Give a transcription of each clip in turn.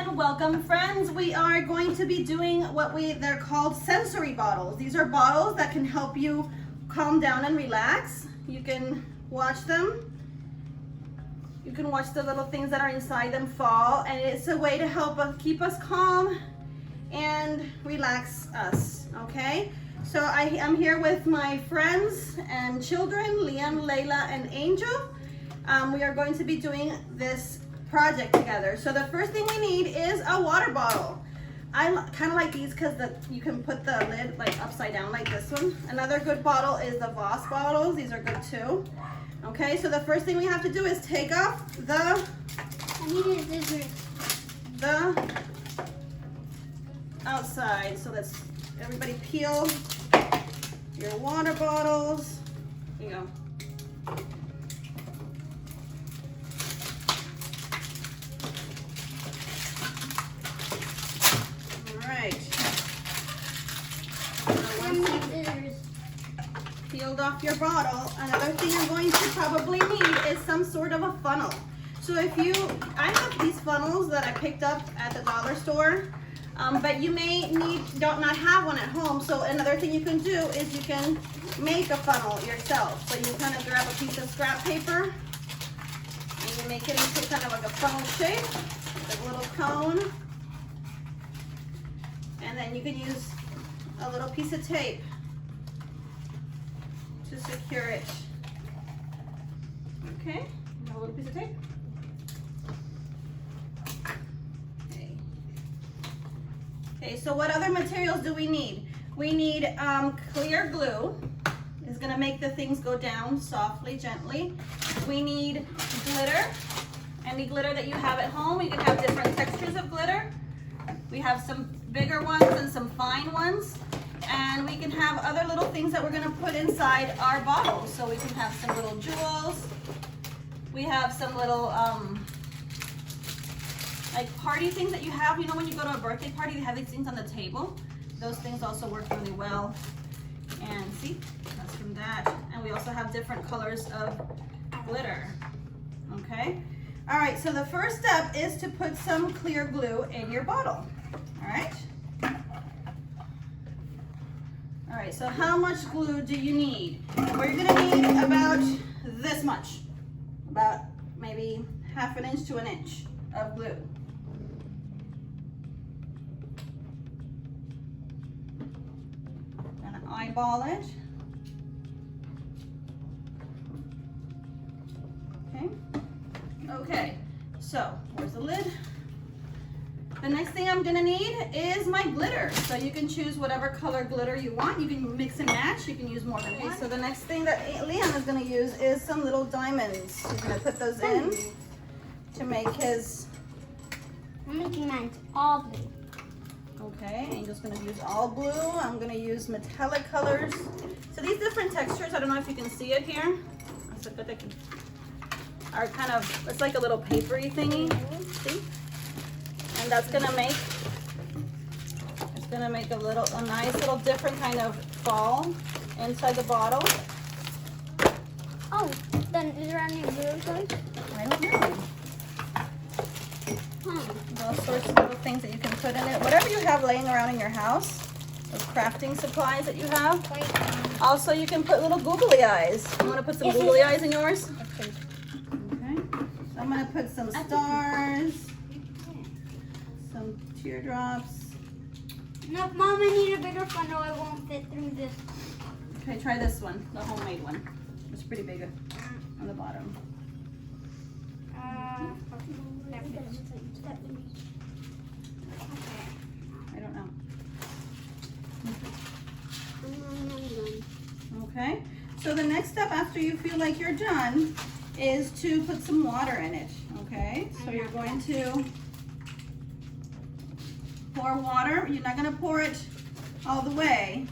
and welcome, friends. We are going to be doing they're called sensory bottles. These are bottles that can help you calm down and relax. You can watch them. You can watch the little things that are inside them fall, and it's a way to help us keep us calm and relax us, okay? So I am here with my friends and children, Liam, Layla, and Angel. We are going to be doing this project together. So the first thing we need is a water bottle. I kind of like these because you can put the lid like upside down like this one. Another good bottle is the Voss bottles. These are good too. Okay, so the first thing we have to do is take off the outside. So let's everybody peel your water bottles. Here you go. Peeled off your bottle, another thing you're going to probably need is some sort of a funnel. So I have these funnels that I picked up at the dollar store, but you may not have one at home. So another thing you can do is you can make a funnel yourself. So you kind of grab a piece of scrap paper and you make it into kind of like a funnel shape, like a little cone. And then you can use a little piece of tape to secure it. Okay, a little piece of tape. Okay, so what other materials do we need? We need clear glue. It's gonna make the things go down softly, gently. We need glitter. Any glitter that you have at home. You can have different textures of glitter. We have some bigger ones and some fine ones. And we can have other little things that we're gonna put inside our bottles. So we can have some little jewels. We have some little like party things that you have. You know when you go to a birthday party, they have these things on the table. Those things also work really well. And see, that's from that. And we also have different colors of glitter, okay? All right, so the first step is to put some clear glue in your bottle, all right? All right, so how much glue do you need? We're gonna need about this much, about maybe 1/2 inch to 1 inch of glue. Gonna eyeball it. Okay. Okay, so where's the lid? The next thing I'm gonna need is my glitter. So you can choose whatever color glitter you want. You can mix and match. You can use more than one. So the next thing that Liam is gonna use is some little diamonds. He's gonna put those in to make his... I'm making mine all blue. Okay, Angel's gonna use all blue. I'm gonna use metallic colors. So these different textures, I don't know if you can see it here. That's a good thing. Are kind of, it's like a little papery thingy, see? And that's gonna make, it's gonna make a nice little different kind of fall inside the bottle. Oh, then is there any blue colors? I don't know. All sorts of little things that you can put in it. Whatever you have laying around in your house, those crafting supplies that you have. Also, you can put little googly eyes. You wanna put some googly eyes in yours? Okay. So I'm gonna put some stars. Some teardrops. No, Mom, I need a bigger funnel. It won't fit through this. Okay, try this one, the homemade one. It's pretty big on the bottom. I don't know. Okay, so the next step after you feel like you're done is to put some water in it, okay? So you're going to pour water. You're not gonna pour it all the way.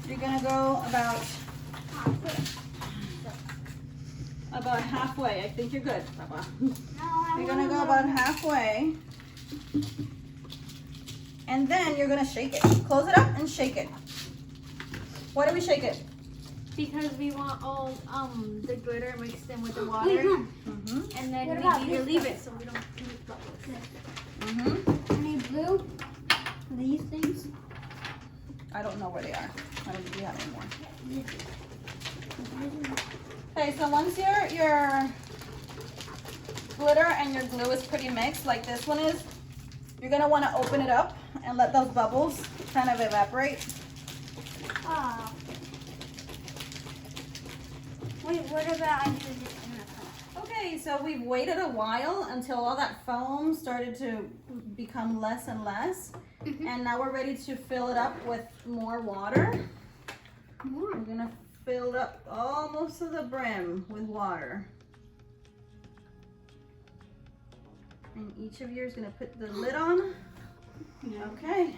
You're gonna go about halfway. I think you're good, Papa. You're gonna go about halfway. And then you're gonna shake it. Close it up and shake it. Why do we shake it? because we want all the glitter mixed in with the water, Wait, Mom. Mm-hmm. and then What we about need to this leave stuff? it so we don't make bubbles. Mm-hmm. Any blue? These things? I don't know where they are. I don't think we have any more. Okay, so once your glitter and your glue is pretty mixed, like this one is, you're gonna want to open it up and let those bubbles kind of evaporate. Ah. Wait, what about I put this in the cup? Okay, so we've waited a while until all that foam started to become less and less. And now we're ready to fill it up with more water. More. We're gonna fill it up almost to the brim with water. And each of you is gonna put the lid on. Okay,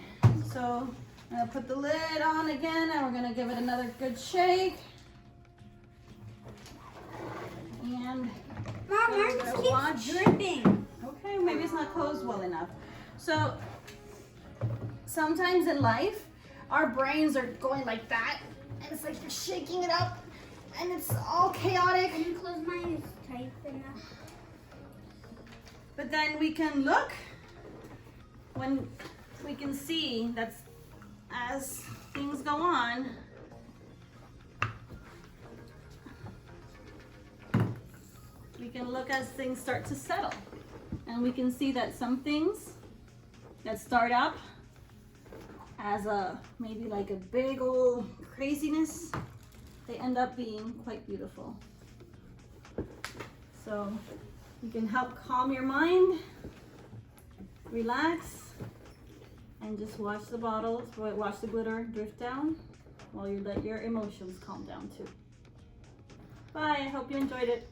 so I'm gonna put the lid on again and we're gonna give it another good shake. And Mom, we're ours gonna keeps watch. dripping. Okay, maybe it's not closed well enough. So sometimes in life, our brains are going like that, and it's like you're shaking it up, and it's all chaotic. Can you close mine? It's tight enough. But then we can look when we can see that as things go on, we can look as things start to settle. And we can see that some things that start up as maybe like a big old craziness, they end up being quite beautiful. So you can help calm your mind, relax, and just watch the bottles, watch the glitter drift down while you let your emotions calm down too. Bye, I hope you enjoyed it.